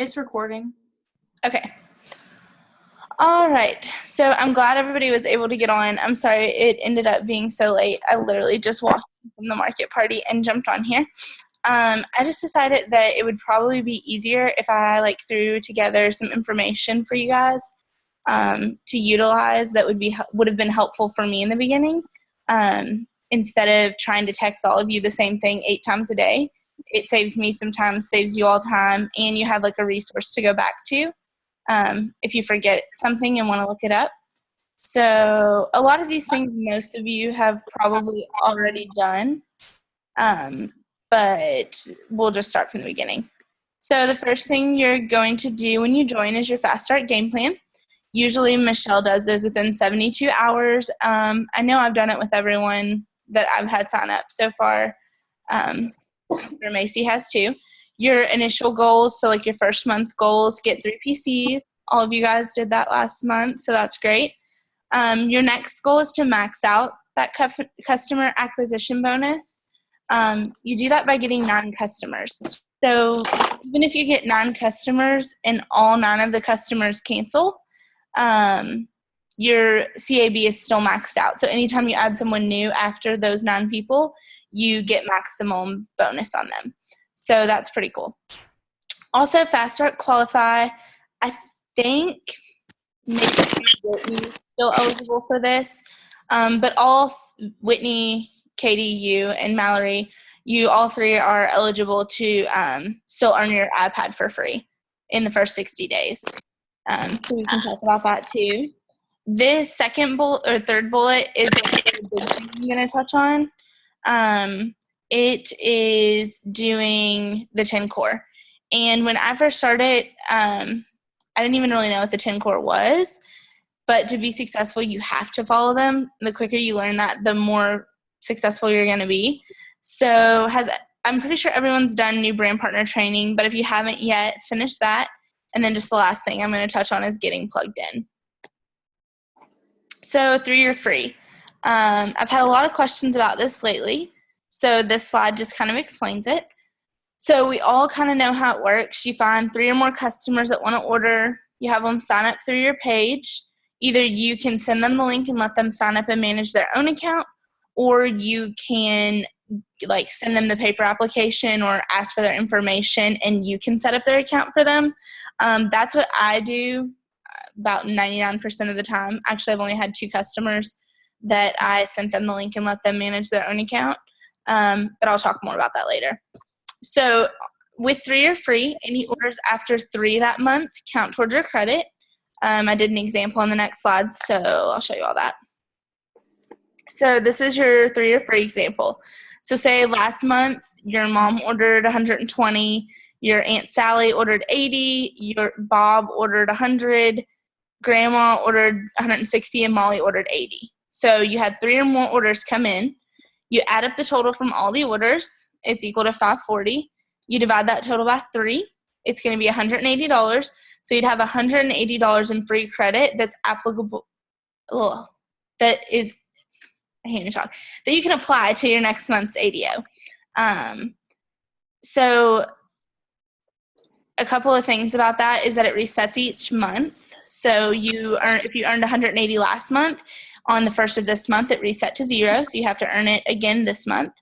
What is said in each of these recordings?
It's recording. Okay. All right. So I'm glad everybody was able to get on. I'm sorry it ended up being so late. I literally just walked from the market party and jumped on here. I just decided that it would probably be easier if I threw together some information for you guys to utilize that would have been helpful for me in the beginning. Instead of trying to text all of you the same thing 8 times a day. It saves me some time, saves you all time, and you have a resource to go back to if you forget something and want to look it up. So a lot of these things most of you have probably already done, but we'll just start from the beginning. So the first thing you're going to do when you join is your Fast Start game plan. Usually Michelle does those within 72 hours. I know I've done it with everyone that I've had sign up so far. Macy has too. Your initial goals, so your first month goals, get 3 PCs. All of you guys did that last month, so that's great. Your next goal is to max out that customer acquisition bonus. You do that by getting 9 customers. So even if you get 9 customers and all 9 of the customers cancel, your CAB is still maxed out. So anytime you add someone new after those 9 people, you get maximum bonus on them. So that's pretty cool. Also, Fast Start Qualify, I think maybe Whitney's still eligible for this, but all Whitney, Katie, you, and Mallory, you all 3 are eligible to still earn your iPad for free in the first 60 days. So we can talk about that too. This second bullet or third bullet is the big thing I'm going to touch on. It is doing the 10 core. And when I first started, I didn't even really know what the 10 core was. But to be successful, you have to follow them. The quicker you learn that, the more successful you're going to be. So I'm pretty sure everyone's done new brand partner training. But if you haven't yet, finish that. And then just the last thing I'm going to touch on is getting plugged in. So 3-year free. I've had a lot of questions about this lately. So this slide just kind of explains it. So we all kind of know how it works. You find 3 or more customers that want to order. You have them sign up through your page. Either you can send them the link and let them sign up and manage their own account, or you can send them the paper application or ask for their information and you can set up their account for them. That's what I do about 99% of the time. Actually, I've only had 2 customers that I sent them the link and let them manage their own account. But I'll talk more about that later. So with 3-year free, any orders after 3 that month count towards your credit. I did an example on the next slide, so I'll show you all that. So this is your 3-year free example. So say last month your mom ordered 120, your Aunt Sally ordered 80, your Bob ordered 100, Grandma ordered 160, and Molly ordered 80. So you had 3 or more orders come in. You add up the total from all the orders. It's equal to 540. You divide that total by 3. It's going to be $180. So you'd have $180 in free credit that's applicable. That you can apply to your next month's ADO. So a couple of things about that is that it resets each month. So if you earned 180 last month, on the first of this month, it reset to 0, so you have to earn it again this month.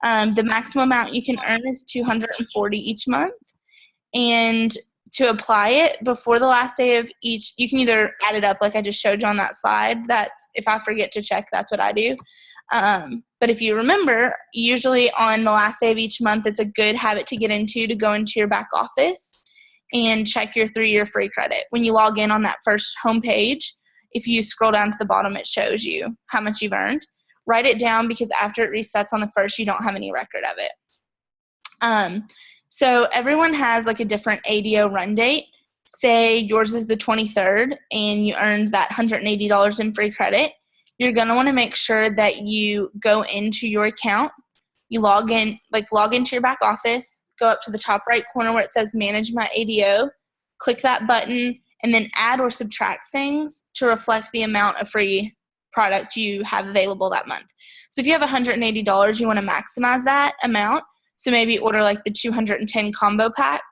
The maximum amount you can earn is $240 each month. And to apply it before the last day of each, you can either add it up like I just showed you on that slide. That's if I forget to check, that's what I do. But if you remember, usually on the last day of each month, it's a good habit to get into to go into your back office and check your 3-year free credit. When you log in on that first homepage, if you scroll down to the bottom, it shows you how much you've earned. Write it down because after it resets on the first, you don't have any record of it. So everyone has a different ADO run date. Say yours is the 23rd and you earned that $180 in free credit. You're going to want to make sure that you go into your account. You log into your back office, go up to the top right corner where it says Manage My ADO, click that button, and then add or subtract things to reflect the amount of free product you have available that month. So if you have $180, you want to maximize that amount. So maybe order the 210 combo pack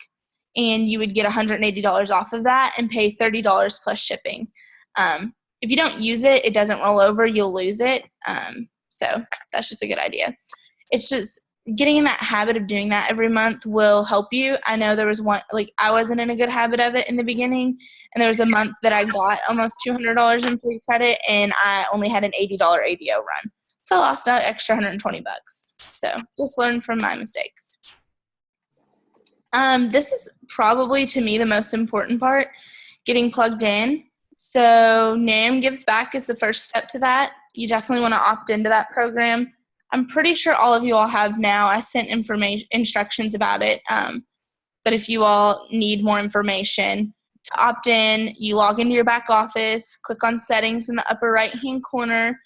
and you would get $180 off of that and pay $30 plus shipping. If you don't use it, it doesn't roll over, you'll lose it. So that's just a good idea. It's just getting in that habit of doing that every month will help you. I know there was one, like I wasn't in a good habit of it in the beginning, and there was a month that I got almost $200 in free credit, and I only had an $80 ADO run. So I lost an extra $120. So just learn from my mistakes. This is probably, to me, the most important part, getting plugged in. So Nerium Gives Back is the first step to that. You definitely want to opt into that program. I'm pretty sure all of you all have now. I sent instructions about it. But if you all need more information, to opt in, you log into your back office, click on settings in the upper right-hand corner.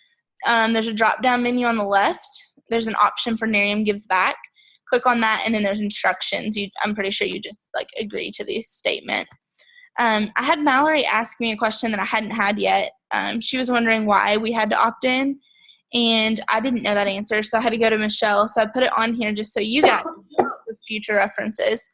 There's a drop-down menu on the left. There's an option for Nerium Gives Back. Click on that, and then there's instructions. I'm pretty sure you just agree to the statement. I had Mallory ask me a question that I hadn't had yet. She was wondering why we had to opt in, and I didn't know that answer, so I had to go to Michelle. So I put it on here just so you guys know for future references.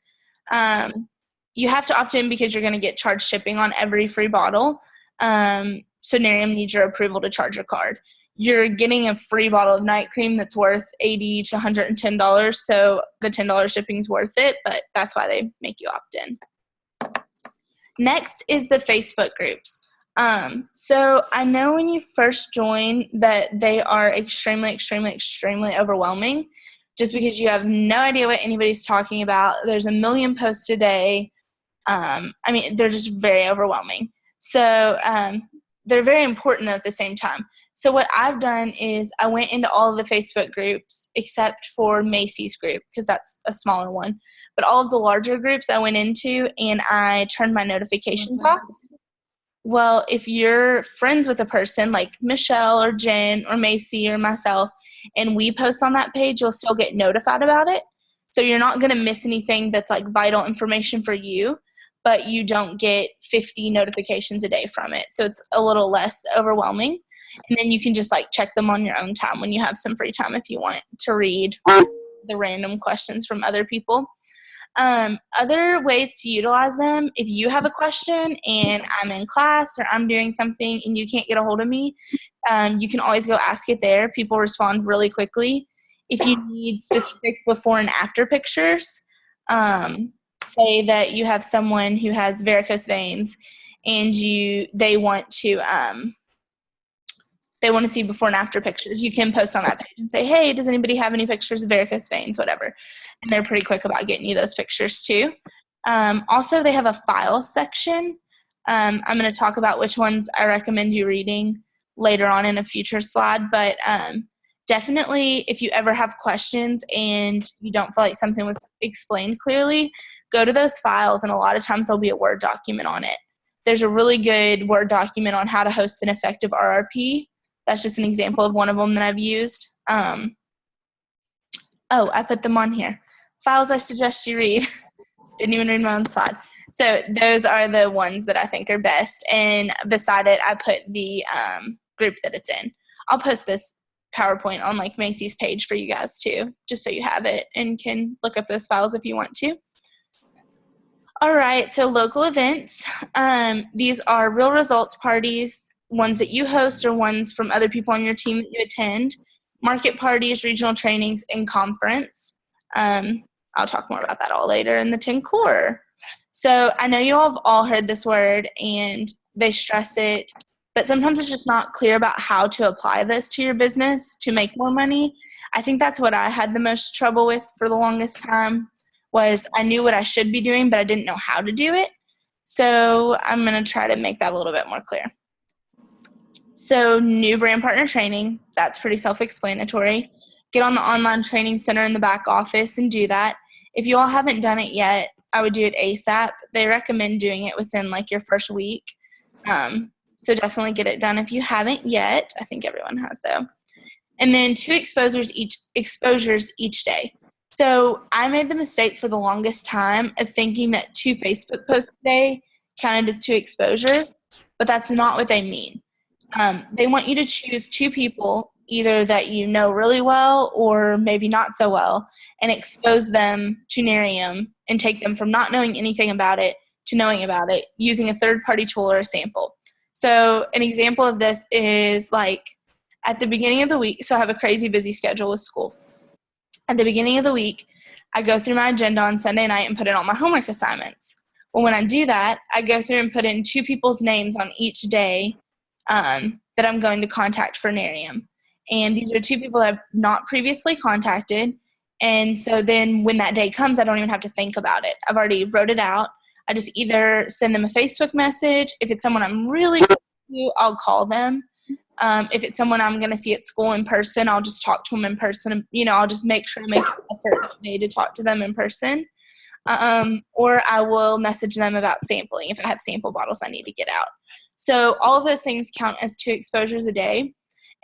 You have to opt in because you're going to get charged shipping on every free bottle. So Nerium needs your approval to charge your card. You're getting a free bottle of night cream that's worth $80 to $110, so the $10 shipping is worth it, but that's why they make you opt in. Next is the Facebook groups. So I know when you first join that they are extremely, extremely, extremely overwhelming just because you have no idea what anybody's talking about. There's a million posts a day. They're just very overwhelming. So they're very important though at the same time. So what I've done is I went into all of the Facebook groups except for Macy's group because that's a smaller one. But all of the larger groups I went into and I turned my notifications off. Well, if you're friends with a person like Michelle or Jen or Macy or myself and we post on that page, you'll still get notified about it. So you're not going to miss anything that's vital information for you, but you don't get 50 notifications a day from it. So it's a little less overwhelming. And then you can just check them on your own time when you have some free time if you want to read the random questions from other people. Other ways to utilize them, if you have a question and I'm in class or I'm doing something and you can't get a hold of me, you can always go ask it there. People respond really quickly. If you need specific before and after pictures, say that you have someone who has varicose veins and they want to see before and after pictures, you can post on that page and say, hey, does anybody have any pictures of varicose veins, whatever. And they're pretty quick about getting you those pictures too. Also, they have a files section. I'm going to talk about which ones I recommend you reading later on in a future slide, but definitely if you ever have questions and you don't feel like something was explained clearly, go to those files, and a lot of times there'll be a Word document on it. There's a really good Word document on how to host an effective RRP. That's just an example of one of them that I've used. I put them on here. Files I suggest you read. Didn't even read my own slide. So those are the ones that I think are best. And beside it, I put the group that it's in. I'll post this PowerPoint on Macy's page for you guys too, just so you have it and can look up those files if you want to. All right, so local events. These are real results parties, ones that you host or ones from other people on your team that you attend, market parties, regional trainings, and conference. I'll talk more about that all later in the 10 core. So I know you all have all heard this word and they stress it, but sometimes it's just not clear about how to apply this to your business to make more money. I think that's what I had the most trouble with for the longest time, was I knew what I should be doing, but I didn't know how to do it. So I'm going to try to make that a little bit more clear. So new brand partner training, that's pretty self-explanatory. Get on the online training center in the back office and do that. If you all haven't done it yet, I would do it ASAP. They recommend doing it within your first week. So definitely get it done if you haven't yet. I think everyone has though. And then 2 exposures each day. So I made the mistake for the longest time of thinking that 2 Facebook posts a day counted as 2 exposures, but that's not what they mean. They want you to choose 2 people either that you know really well or maybe not so well, and expose them to Nerium and take them from not knowing anything about it to knowing about it using a third-party tool or a sample. So an example of this is like at the beginning of the week, so I have a crazy busy schedule with school. At the beginning of the week, I go through my agenda on Sunday night and put in all my homework assignments. Well, when I do that, I go through and put in 2 people's names on each day that I'm going to contact for Nerium. And these are 2 people that I've not previously contacted. And so then when that day comes, I don't even have to think about it. I've already wrote it out. I just either send them a Facebook message. If it's someone I'm really close to, I'll call them. If it's someone I'm going to see at school in person, I'll just talk to them in person. You know, I'll just make sure I make an effort that day to talk to them in person. Or I will message them about sampling if I have sample bottles I need to get out. So all of those things count as 2 exposures a day.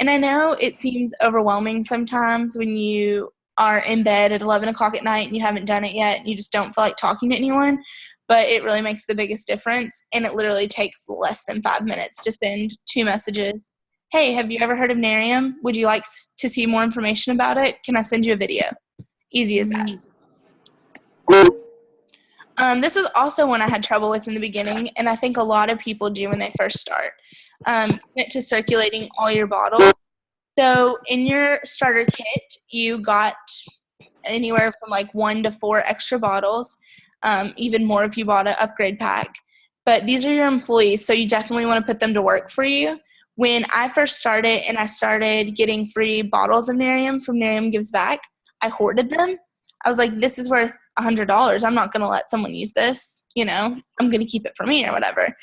And I know it seems overwhelming sometimes when you are in bed at 11 o'clock at night and you haven't done it yet and you just don't feel like talking to anyone, but it really makes the biggest difference. And it literally takes less than 5 minutes to send 2 messages. Hey, have you ever heard of Nerium? Would you like to see more information about it? Can I send you a video? Easy as that. This was also one I had trouble with in the beginning, and I think a lot of people do when they first start. Commit to circulating all your bottles. So in your starter kit, you got anywhere from like 1 to 4 extra bottles, even more if you bought an upgrade pack. But these are your employees, so you definitely want to put them to work for you. When I first started and I started getting free bottles of Nerium from Nerium Gives Back, I hoarded them. I was like, this is worth $100. I'm not going to let someone use this. You know, I'm going to keep it for me or whatever,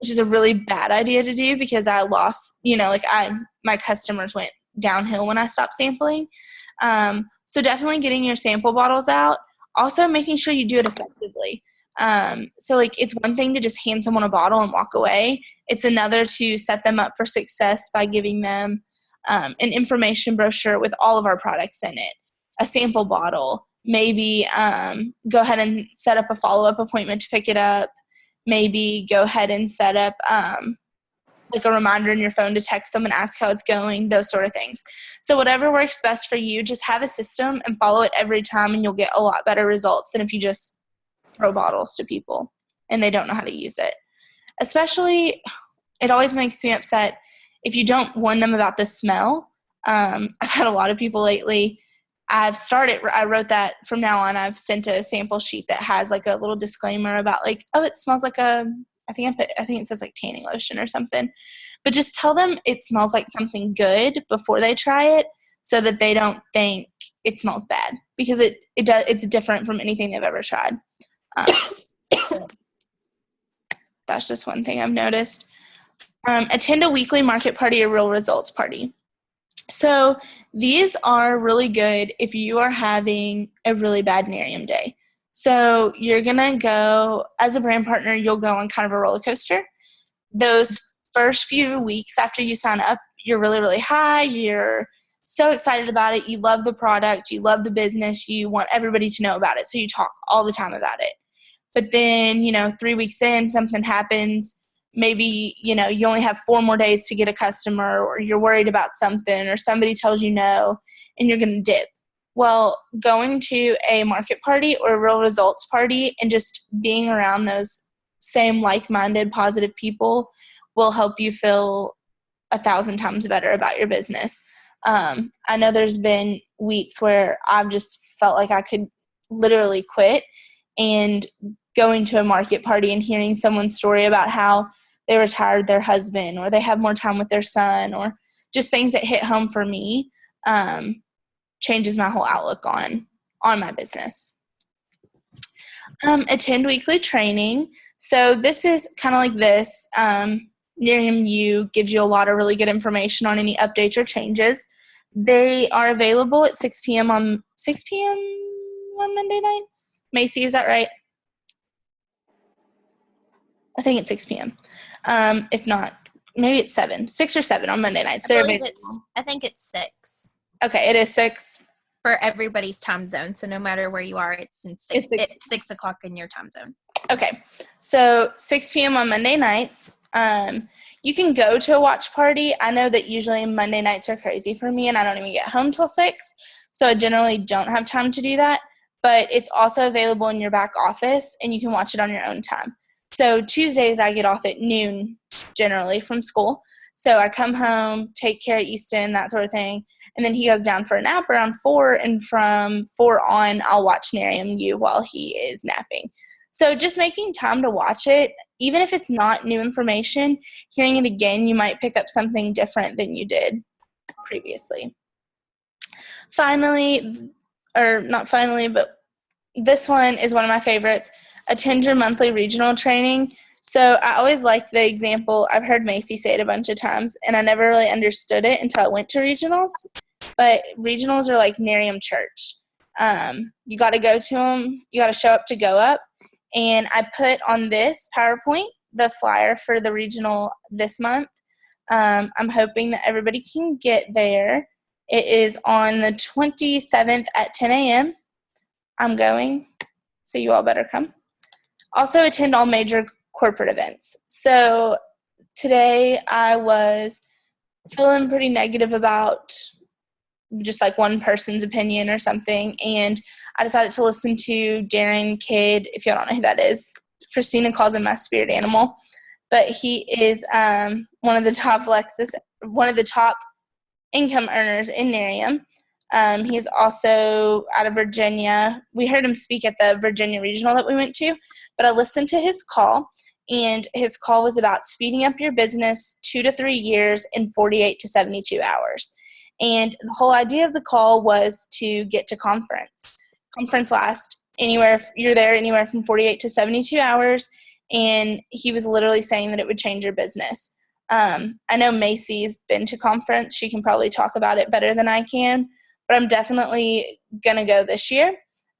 which is a really bad idea to do because I lost, you know, like my customers went downhill when I stopped sampling. So definitely getting your sample bottles out. Also making sure you do it effectively. So like it's one thing to just hand someone a bottle and walk away. It's another to set them up for success by giving them an information brochure with all of our products in it, a sample bottle, maybe go ahead and set up a follow-up appointment to pick it up, maybe go ahead and set up like a reminder in your phone to text them and ask how it's going, those sort of things. So whatever works best for you, just have a system and follow it every time and you'll get a lot better results than if you just throw bottles to people and they don't know how to use it. Especially, it always makes me upset if you don't warn them about the smell. I've had a lot of people lately. I wrote that from now on, I've sent a sample sheet that has like a little disclaimer about like, oh, it smells like I think it says like tanning lotion or something. But just tell them it smells like something good before they try it so that they don't think it smells bad because it's different from anything they've ever tried. That's just one thing I've noticed. Attend a weekly market party or real results party. So these are really good if you are having a really bad Nerium day. So you're going to go, as a brand partner, you'll go on kind of a roller coaster. Those first few weeks after you sign up, you're really, really high. You're so excited about it. You love the product. You love the business. You want everybody to know about it. So you talk all the time about it. But then, 3 weeks in, something happens. Maybe, you only have 4 more days to get a customer, or you're worried about something, or somebody tells you no, and you're going to dip. Well, going to a market party or a real results party and just being around those same like-minded, positive people will help you feel 1,000 times better about your business. I know there's been weeks where I've just felt like I could literally quit, and going to a market party and hearing someone's story about how they retired their husband or they have more time with their son or just things that hit home for me changes my whole outlook on my business. Attend weekly training. So this is kind of like this. Nerium U gives you a lot of really good information on any updates or changes. They are available at 6 p.m. on Monday nights. Macy, is that right? I think it's 6 p.m. If not, maybe it's 6 or 7 on Monday nights. I think it's 6. Okay, it is 6. For everybody's time zone. So no matter where you are, it's 6 o'clock in your time zone. Okay, so 6 p.m. on Monday nights. You can go to a watch party. I know that usually Monday nights are crazy for me, and I don't even get home till 6, so I generally don't have time to do that. But it's also available in your back office, and you can watch it on your own time. So Tuesdays I get off at noon generally from school. So I come home, take care of Easton, that sort of thing, and then he goes down for a nap around 4, and from 4 on, I'll watch Nerium U while he is napping. So just making time to watch it, even if it's not new information, hearing it again, you might pick up something different than you did previously. Finally, or not finally, but this one is one of my favorites, attend your monthly regional training. So I always like the example. I've heard Macy say it a bunch of times, and I never really understood it until I went to regionals. But regionals are like Nerium Church. You got to go to them. You got to show up to go up. And I put on this PowerPoint the flyer for the regional this month. I'm hoping that everybody can get there. It is on the 27th at 10 a.m. I'm going, so you all better come. Also attend all major corporate events. So today I was feeling pretty negative about just like one person's opinion or something, and I decided to listen to Darren Kidd. If y'all don't know who that is, Christina calls him my spirit animal, but he is one of the top income earners in Nerium. He's also out of Virginia. We heard him speak at the Virginia regional that we went to, but I listened to his call, and his call was about speeding up your business 2 to 3 years in 48 to 72 hours. And the whole idea of the call was to get to conference. Conference lasts you're there anywhere from 48 to 72 hours, and he was literally saying that it would change your business. I know Macy's been to conference. She can probably talk about it better than I can, but I'm definitely going to go this year.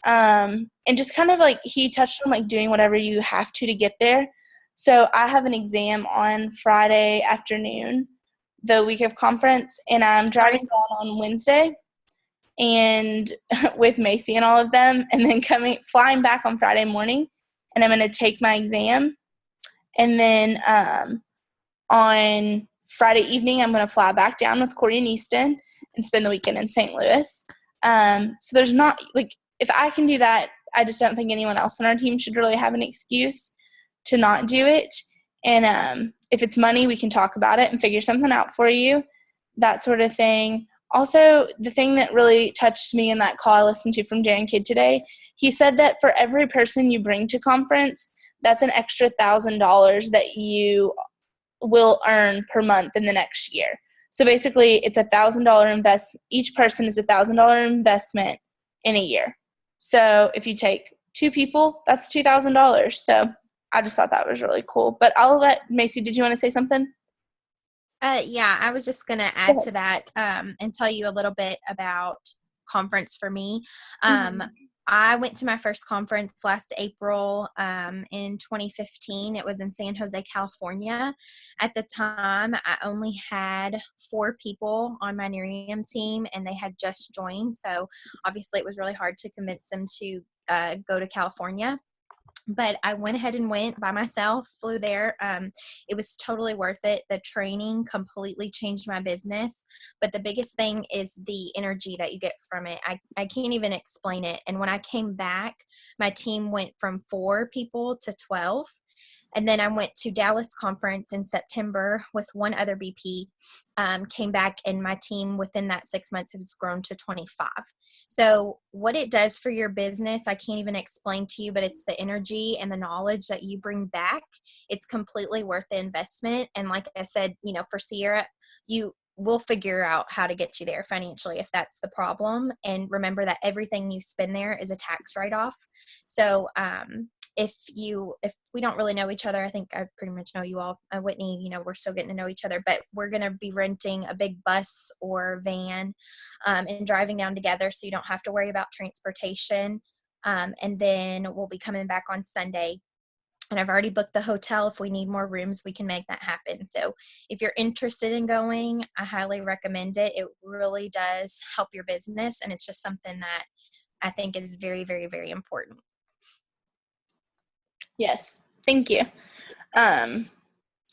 And just kind of like he touched on like doing whatever you have to get there. So I have an exam on Friday afternoon, the week of conference, and I'm driving down on Wednesday and with Macy and all of them, and then flying back on Friday morning, and I'm going to take my exam. And then on Friday evening, I'm going to fly back down with Corey and Easton and spend the weekend in St. Louis. So there's not, like, if I can do that, I just don't think anyone else on our team should really have an excuse to not do it. And if it's money, we can talk about it and figure something out for you, that sort of thing. Also, the thing that really touched me in that call I listened to from Darren Kidd today, he said that for every person you bring to conference, that's an extra $1,000 that you will earn per month in the next year. So basically, it's $1,000 invest. Each person is $1,000 investment in a year. So if you take 2 people, that's $2,000. So I just thought that was really cool. But I'll let Macy. Did you want to say something? Yeah, I was just going to add to that and tell you a little bit about conference for me. I went to my first conference last April in 2015. It was in San Jose, California. At the time, I only had 4 people on my Nerium team, and they had just joined. So obviously it was really hard to convince them to go to California. But I went ahead and went by myself, flew there. It was totally worth it. The training completely changed my business. But the biggest thing is the energy that you get from it. I can't even explain it. And when I came back, my team went from 4 people to 12. And then I went to Dallas conference in September with one other BP, came back, and my team within that 6 months has grown to 25. So what it does for your business, I can't even explain to you, but it's the energy and the knowledge that you bring back. It's completely worth the investment. And like I said, for Sierra, we'll figure out how to get you there financially if that's the problem. And remember that everything you spend there is a tax write-off. So, if we don't really know each other, I think I pretty much know you all. Whitney, we're still getting to know each other, but we're going to be renting a big bus or van and driving down together, so you don't have to worry about transportation. And then we'll be coming back on Sunday. And I've already booked the hotel. If we need more rooms, we can make that happen. So if you're interested in going, I highly recommend it. It really does help your business, and it's just something that I think is very, very, very important. Yes, thank you.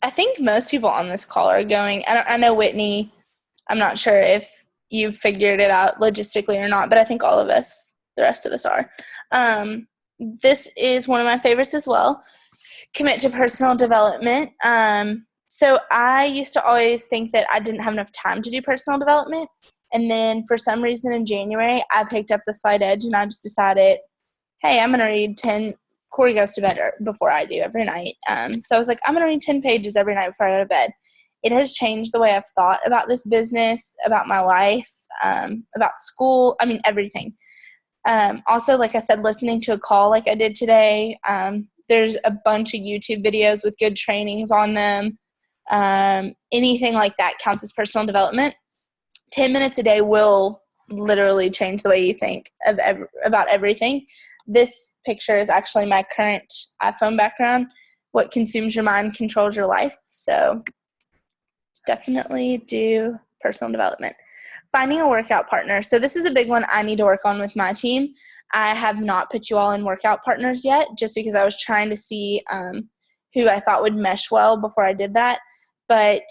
I think most people on this call are going. I know Whitney, I'm not sure if you've figured it out logistically or not, but I think all of us, the rest of us are. This is one of my favorites as well. Commit to personal development. So I used to always think that I didn't have enough time to do personal development. And then for some reason in January, I picked up the Slight Edge and I just decided, hey, I'm going to read 10. Corey goes to bed before I do every night. So I was like, I'm going to read 10 pages every night before I go to bed. It has changed the way I've thought about this business, about my life, about school, everything. Also, like I said, listening to a call like I did today, there's a bunch of YouTube videos with good trainings on them. Anything like that counts as personal development. 10 minutes a day will literally change the way you think about everything. This picture is actually my current iPhone background. What consumes your mind controls your life. So definitely do personal development. Finding a workout partner. So this is a big one I need to work on with my team. I have not put you all in workout partners yet, just because I was trying to see who I thought would mesh well before I did that. But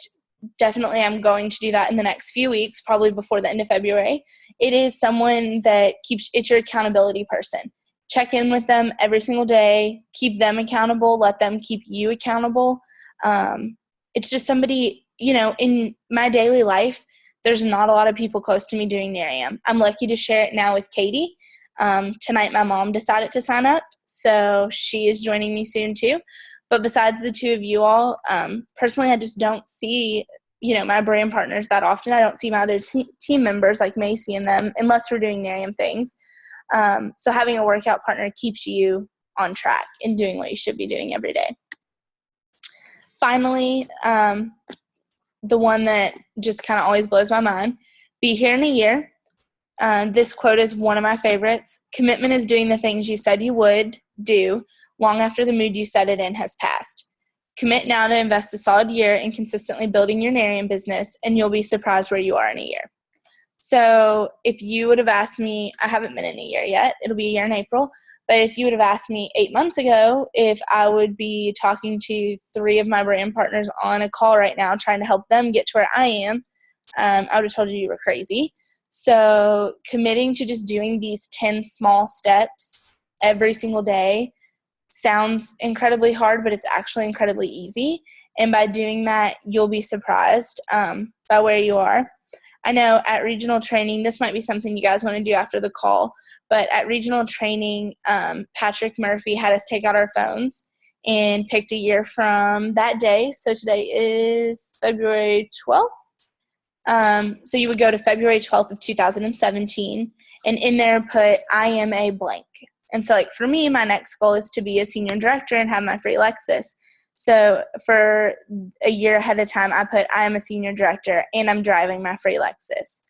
definitely I'm going to do that in the next few weeks, probably before the end of February. It is someone that it's your accountability person. Check in with them every single day. Keep them accountable. Let them keep you accountable. It's just somebody, in my daily life, there's not a lot of people close to me doing Nerium. I'm lucky to share it now with Katie. Tonight my mom decided to sign up, so she is joining me soon too. But besides the two of you all, personally I just don't see, my brand partners that often. I don't see my other team members like Macy and them unless we're doing Nerium things. So having a workout partner keeps you on track and doing what you should be doing every day. Finally, the one that just kind of always blows my mind, be here in a year. This quote is one of my favorites. Commitment is doing the things you said you would do long after the mood you set it in has passed. Commit now to invest a solid year in consistently building your Nerium business, and you'll be surprised where you are in a year. So if you would have asked me, I haven't been in a year yet. It'll be a year in April. But if you would have asked me 8 months ago if I would be talking to 3 of my brand partners on a call right now trying to help them get to where I am, I would have told you were crazy. So committing to just doing these 10 small steps every single day sounds incredibly hard, but it's actually incredibly easy. And by doing that, you'll be surprised by where you are. I know at regional training, this might be something you guys want to do after the call, but at regional training, Patrick Murphy had us take out our phones and picked a year from that day. So today is February 12th. So you would go to February 12th of 2017, and in there put, I am a blank. And so like for me, my next goal is to be a senior director and have my free Lexus. So for a year ahead of time, I put, I am a senior director and I'm driving my free Lexus.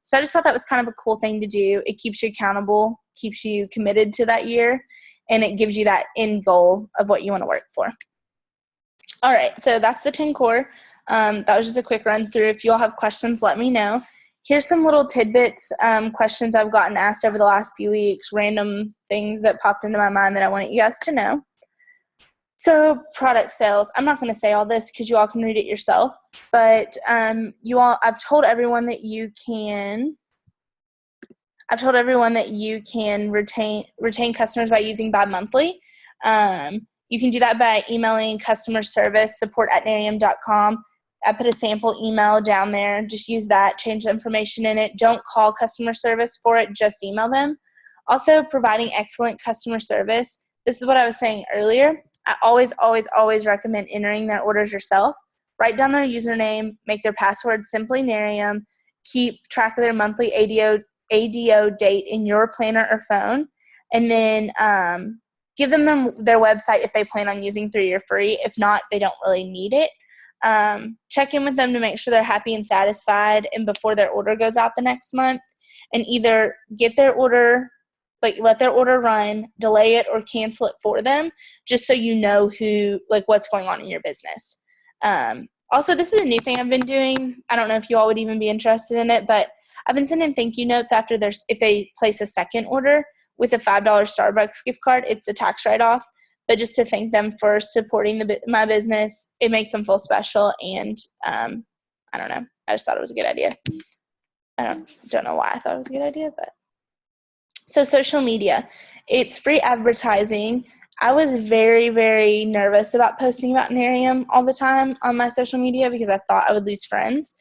So I just thought that was kind of a cool thing to do. It keeps you accountable, keeps you committed to that year, and it gives you that end goal of what you want to work for. All right, so that's the 10 core. That was just a quick run through. If you all have questions, let me know. Here's some little tidbits, questions I've gotten asked over the last few weeks, random things that popped into my mind that I wanted you guys to know. So product sales, I'm not going to say all this because you all can read it yourself, but I've told everyone that you can retain customers by using bi-monthly. You can do that by emailing customer service support@nerium.com. I put a sample email down there. Just use that, change the information in it. Don't call customer service for it, just email them. Also, providing excellent customer service. This is what I was saying earlier. I always recommend entering their orders yourself. Write down their username, make their password simply Nerium, keep track of their monthly ADO date in your planner or phone, and then give them their website if they plan on using 3 or free. If not, they don't really need it. Check in with them to make sure they're happy and satisfied, and before their order goes out the next month, and either get their order, let their order run, delay it, or cancel it for them, just so you know what's going on in your business. Also, this is a new thing I've been doing. I don't know if you all would even be interested in it, but I've been sending thank you notes if they place a second order with a $5 Starbucks gift card. It's a tax write-off, but just to thank them for supporting my business. It makes them feel special, and I don't know. I just thought it was a good idea. I don't know why I thought it was a good idea, but so social media, it's free advertising. I was very, very nervous about posting about Nerium all the time on my social media because I thought I would lose friends.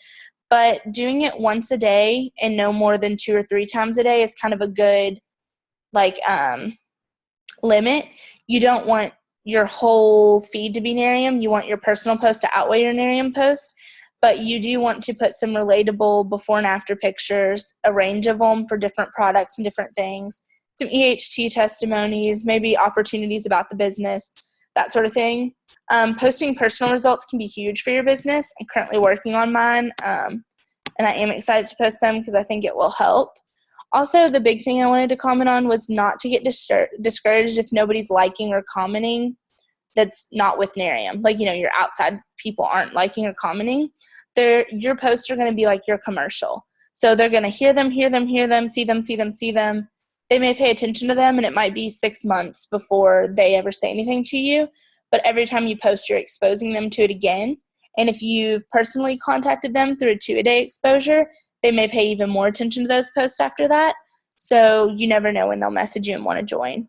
But doing it once a day and no more than 2 or 3 times a day is kind of a good limit. You don't want your whole feed to be Nerium. You want your personal post to outweigh your Nerium post. But you do want to put some relatable before and after pictures, a range of them for different products and different things, some EHT testimonies, maybe opportunities about the business, that sort of thing. Posting personal results can be huge for your business. I'm currently working on mine, and I am excited to post them because I think it will help. Also, the big thing I wanted to comment on was not to get discouraged if nobody's liking or commenting that's not with Nerium. Like, your outside people aren't liking or commenting. Your posts are going to be like your commercial. So they're going to hear them, see them. They may pay attention to them, and it might be 6 months before they ever say anything to you. But every time you post, you're exposing them to it again. And if you've personally contacted them through a 2-a-day exposure, they may pay even more attention to those posts after that. So you never know when they'll message you and want to join.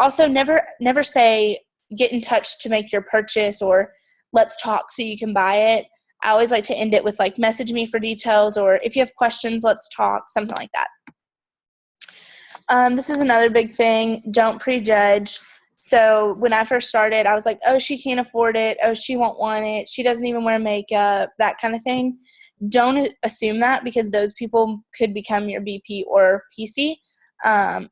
Also, never say, get in touch to make your purchase or let's talk so you can buy it. I always like to end it with message me for details, or if you have questions, let's talk, something like that. This is another big thing. Don't prejudge. So when I first started, I was like, oh, she can't afford it. Oh, she won't want it. She doesn't even wear makeup, that kind of thing. Don't assume that, because those people could become your BP or PC.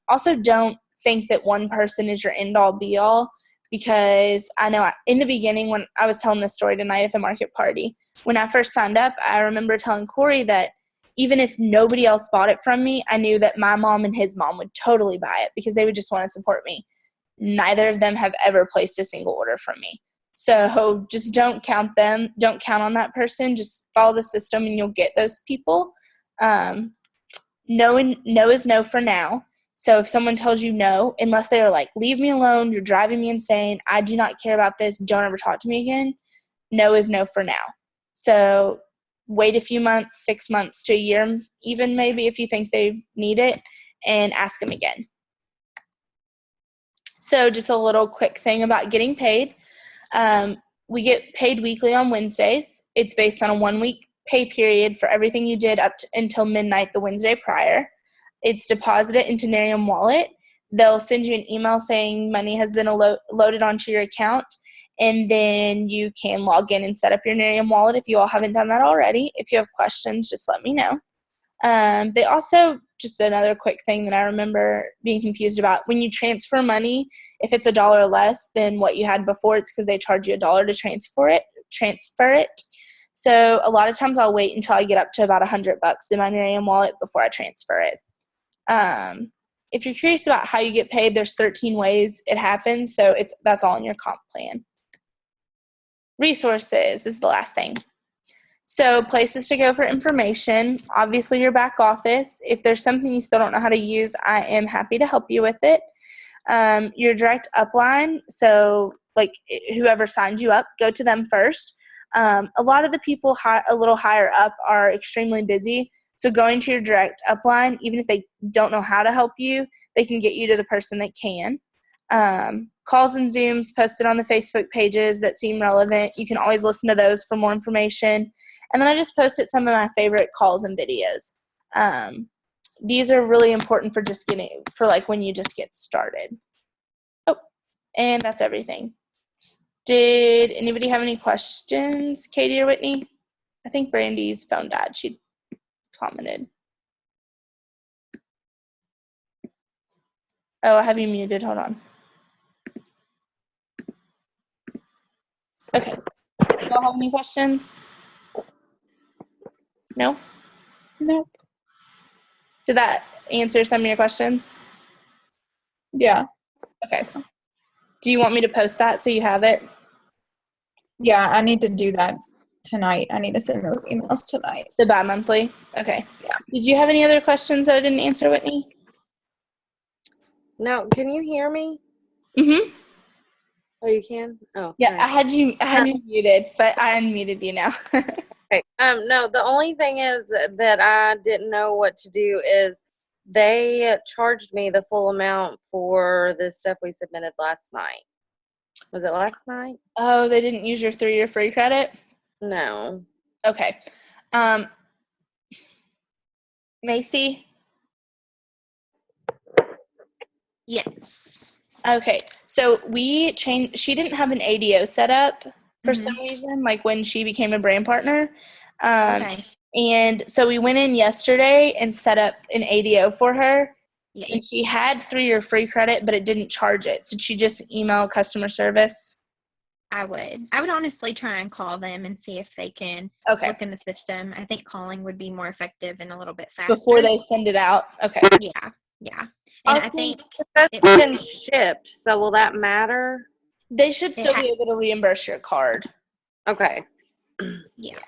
Also, don't think that one person is your end-all, be-all, because I know in the beginning when I was telling this story tonight at the market party, when I first signed up, I remember telling Corey that even if nobody else bought it from me, I knew that my mom and his mom would totally buy it because they would just want to support me. Neither of them have ever placed a single order from me. So just don't count them. Don't count on that person. Just follow the system and you'll get those people. No is no for now. So if someone tells you no, unless they are like, leave me alone, you're driving me insane, I do not care about this, don't ever talk to me again, no is no for now. So wait a few months, 6 months to a year, even maybe if you think they need it, and ask them again. So just a little quick thing about getting paid. We get paid weekly on Wednesdays. It's based on a 1-week pay period for everything you did up until midnight the Wednesday prior. It's deposited into Nerium wallet. They'll send you an email saying money has been loaded onto your account, and then you can log in and set up your Nerium wallet if you all haven't done that already. If you have questions, just let me know. They also, just another quick thing that I remember being confused about, when you transfer money, if it's $1 less than what you had before, it's because they charge you $1 to transfer it. So a lot of times I'll wait until I get up to about $100 in my Nerium wallet before I transfer it. If you're curious about how you get paid, there's 13 ways it happens, so that's all in your comp plan. Resources, this is the last thing. So places to go for information, obviously your back office. If there's something you still don't know how to use, I am happy to help you with it. Your direct upline, so like whoever signed you up, go to them first. A lot of the people a little higher up are extremely busy, so going to your direct upline, even if they don't know how to help you, they can get you to the person that can. Calls and Zooms posted on the Facebook pages that seem relevant. You can always listen to those for more information. And then I just posted some of my favorite calls and videos. These are really important for like when you just get started. Oh, and that's everything. Did anybody have any questions, Katie or Whitney? I think Brandy's phone died. She commented. Oh, I have you muted. Hold on. Okay. Do y'all have any questions? No? Nope. Did that answer some of your questions? Yeah. Okay. Do you want me to post that so you have it? Yeah, I need to do that tonight. I need to send those emails tonight. The bi-monthly? Okay. Yeah. Did you have any other questions that I didn't answer, Whitney? No, can you hear me? Mm-hmm. Oh, you can? Oh, Yeah, nice. I had you muted, but I unmuted you now. Okay. No, the only thing is that I didn't know what to do is they charged me the full amount for the stuff we submitted last night. Was it last night? Oh, they didn't use your 3-year free credit? No. Okay. Macy? Yes. Okay. So she didn't have an ADO set up for Mhm. some reason, like when she became a brand partner. Okay. And so we went in yesterday and set up an ADO for her. Yeah. And she had 3-year free credit, but it didn't charge it. So she just email customer service? I would honestly try and call them and see if they can look in the system. I think calling would be more effective and a little bit faster. Before they send it out? Okay. Yeah. And I think that's been shipped, so will that matter? They should still be able to reimburse your card. Okay. Yeah.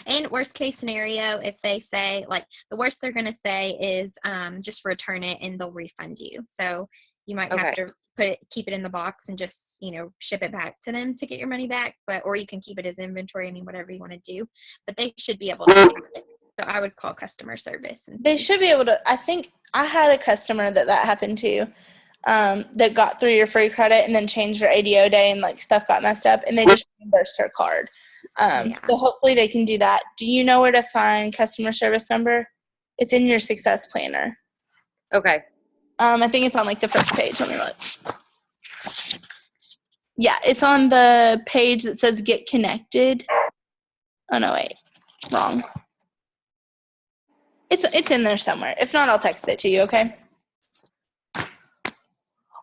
And worst case scenario, if they say, like, the worst they're going to say is just return it and they'll refund you. So you might have to keep it in the box and just, ship it back to them to get your money back. Or you can keep it as inventory. I mean, whatever you want to do. But they should be able to fix it. So I would call customer service. They should be able to. I think I had a customer that happened to, that got 3-year free credit and then changed their ADO day and like stuff got messed up and they just reimbursed her card. So hopefully they can do that. Do you know where to find customer service number? It's in your success planner. Okay. I think it's on like the first page. Let me look. Yeah, it's on the page that says get connected. Oh no, wait, wrong. It's in there somewhere. If not, I'll text it to you, okay?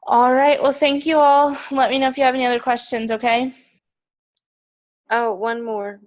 All right, well, thank you all. Let me know if you have any other questions, okay? Oh, one more.